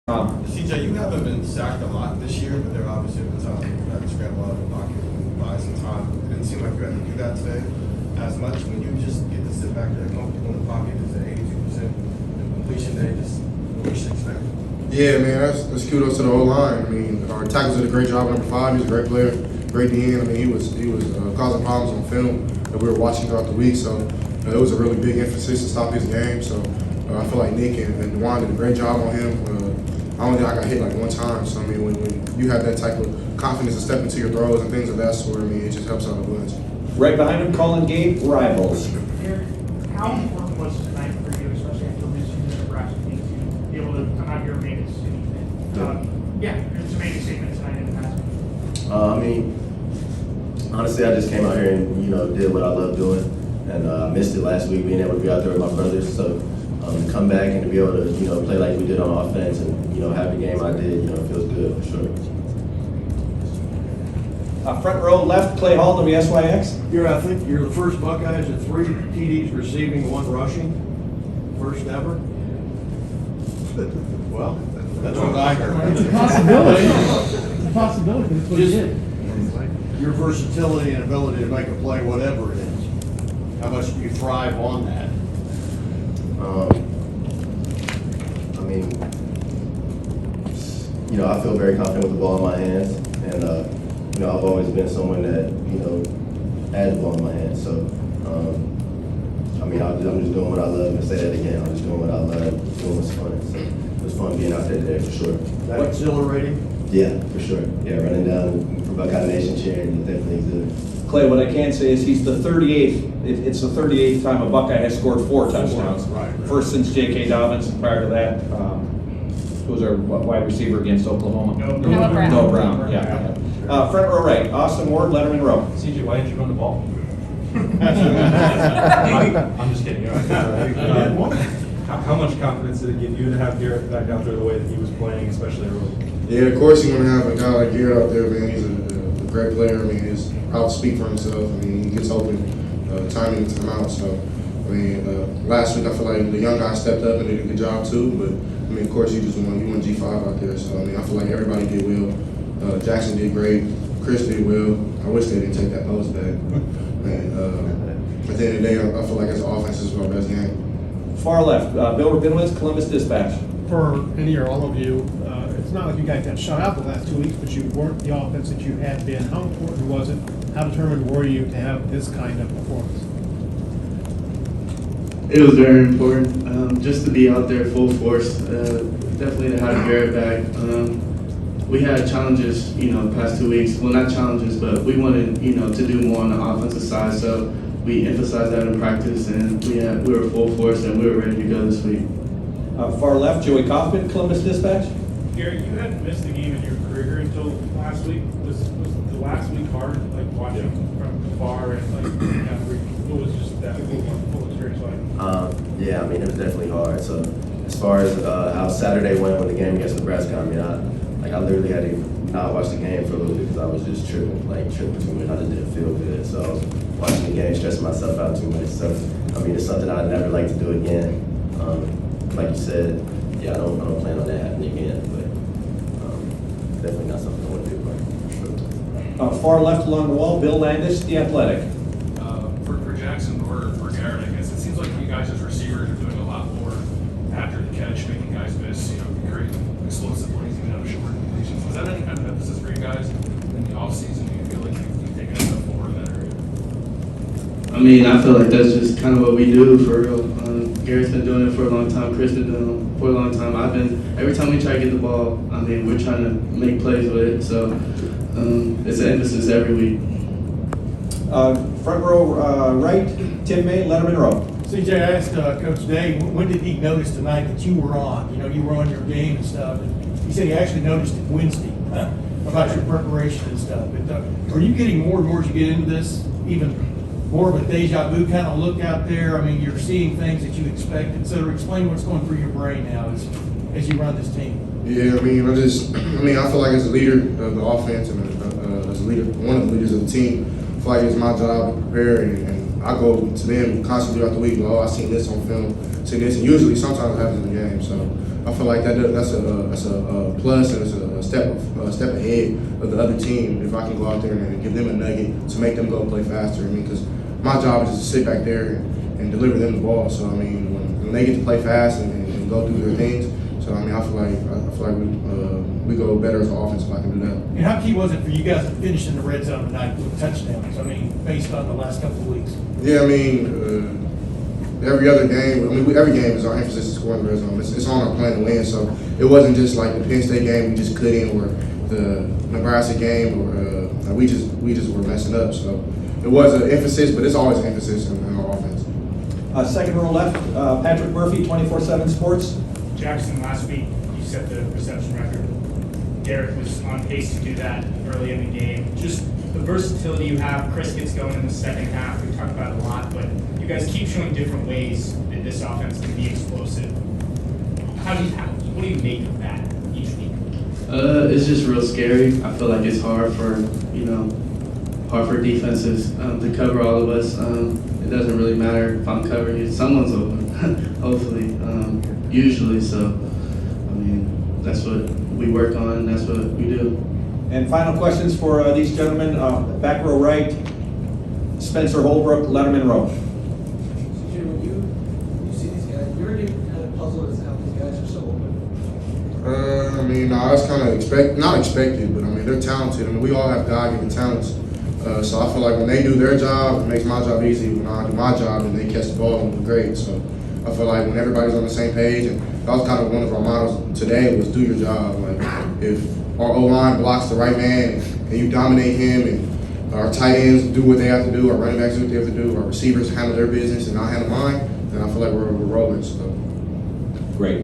CJ, you haven't been sacked a lot this year, but there are obviously been times when you had to scramble out of the pocket and buy some time. It didn't seem like you had to do that today as much. When you just get to sit back there comfortable in the pocket, is it 82% completion day? Just what we should expect. Yeah, man, that's kudos to the whole line. I mean, our tackles did a great job. Number 5, he's a great player, great DN. I mean, he was causing problems on film that we were watching throughout the week. So it was a really big emphasis to stop his game. So I feel like Nick and Dewan did a great job on him. I don't think I got hit like one time. So I mean, when you have that type of confidence to step into your throws and things of that sort, I mean, it just helps out a bunch. Right behind him, Colin Gabe, Rivals. Garrett, how important was tonight for you, especially after missing the Nebraska game, to be able to come out here and make a statement? It's a major statement tonight in the past. I mean, honestly, I just came out here and did what I love doing, and I missed it last week being able to be out there with my brothers. So to come back and to be able to play like we did on offense and have the game I did, it feels good for sure. Front row left, Clay Hall, WSYX. I think you're the first Buckeyes at 3 TDs receiving, 1 rushing, first ever. Well, that's what I heard. It's a possibility. It's a possibility. That's what he did. Your versatility and ability to make a play, whatever it is. How much do you thrive on that? I mean, I feel very confident with the ball in my hands, and I've always been someone that had the ball in my hands. So, I mean, I'm just doing what I love, and say that again. I'm just doing what I love, doing what's fun. So it was fun being out there today for sure. That exhilarating? Yeah, for sure. Yeah, running down for Buckeye Nation cheering, definitely good. Clay, what I can say is he's the 38th. It's the 38th time a Buckeye has scored 4 touchdowns. Right. First since J.K. Dobbins. Prior to that, who was our wide receiver against Oklahoma? Noah Brown. Noah Brown, yeah. Front row right, Austin Ward, Letterman row. CJ, why didn't you run the ball? I'm just kidding. How much confidence did it give you to have Garrett back out there the way that he was playing, especially early? Yeah, of course you want to have a guy like Garrett out there, man. He's a great player. I mean, he's out to speak for himself. I mean, he gets open time in and time out. So, I mean, last week I feel like the young guy stepped up and did a good job too. But, I mean, of course you want G5 out there. So, I mean, I feel like everybody did well. Jaxon did great. Chris did well. I wish they didn't take that post back. And at the end of the day, I feel like as an offense, this is our best game. Far left, Bill Rabinowitz, Columbus Dispatch. For any or all of you, it's not like you guys got shut out the last 2 weeks, but you weren't the offense that you had been. How important was it? How determined were you to have this kind of performance? It was very important just to be out there full force. Definitely to have Garrett back. We had challenges, the past 2 weeks. Well, not challenges, but we wanted, to do more on the offensive side. So we emphasized that in practice, and we were full force, and we were ready to go this week. Far left, Joey Kaufman, Columbus Dispatch. Garrett, you hadn't missed a game in your career until last week. Was the last week hard, like watching from afar and what was just that full experience like? Yeah, I mean, it was definitely hard. So as far as how Saturday went with the game against Nebraska, I mean, I literally had to not watch the game for a little bit because I was just tripping too much. I just didn't feel good. So I was watching the game, stressing myself out too much. So, I mean, it's something I'd never like to do again. Like you said, yeah, I don't plan on that happening again, but definitely not something I want to do, for sure. Far left along the wall, Bill Landis, The Athletic. For Jaxon or for Garrett, I guess, it seems like you guys as receivers are doing a lot more after the catch, making guys miss, creating explosive plays, even out of short completions. Was that any kind of emphasis for you guys in the offseason? Do you feel like you've taken a step forward in that area? I mean, I feel like that's just kind of what we do for real. Garrett's been doing it for a long time. Chris been doing it for a long time. Every time we try to get the ball, I mean, we're trying to make plays with it. So it's an emphasis every week. Front row right, Tim May, Letterman row. CJ, I asked Coach Day, when did he notice tonight that you were on? You were on your game and stuff. And he said he actually noticed it Wednesday about your preparation and stuff. But, are you getting more and more as you get into this, even more of a deja vu kind of look out there? I mean, you're seeing things that you expected. So explain what's going through your brain now as you run this team. Yeah, I mean, I feel like as a leader of the offense and as a leader, one of the leaders of the team, I feel like it's my job to prepare and I go to them constantly throughout the week. Oh, I seen this on film, seen this, and usually sometimes it happens in the game. So I feel like that's a plus and it's a step ahead of the other team if I can go out there and give them a nugget to make them go play faster. I mean, because my job is just to sit back there and deliver them the ball. So I mean, when they get to play fast and go do their things. So I mean, I feel like we go better as an offense if I can do that. And how key was it for you guys to finish in the red zone tonight with touchdowns? I mean, based on the last couple of weeks. Yeah, I mean, every other game. I mean, every game is our emphasis is scoring the red zone. It's on our plan to win. So it wasn't just like the Penn State game we just couldn't, or the Nebraska game, or we just were messing up. So it was an emphasis, but it's always an emphasis in our offense. Second row left, Patrick Murphy, 24/7 Sports. Jaxon, last week you set the reception record. Garrett was on pace to do that early in the game. Just the versatility you have. Chris gets going in the second half. We talked about it a lot, but you guys keep showing different ways that this offense can be explosive. What do you make of that each week? It's just real scary. I feel like it's hard for defenses to cover all of us. It doesn't really matter if I'm covering you. Someone's open, hopefully, usually. So, I mean, that's what we work on. That's what we do. And final questions for these gentlemen. Back row right, Spencer Holbrook, Letterman row. Jim, when you see these guys, you're kind of puzzled as to how these guys are so open. I mean, no, that's kind of not expected, but I mean, they're talented. I mean, we all have God-given talents. So I feel like when they do their job, it makes my job easy. When I do my job and they catch the ball, and do great. So I feel like when everybody's on the same page, and that was kind of one of our models today was do your job. Like if our O-line blocks the right man and you dominate him, and our tight ends do what they have to do, our running backs do what they have to do, our receivers handle their business and I handle mine, then I feel like we're rolling. So. Great.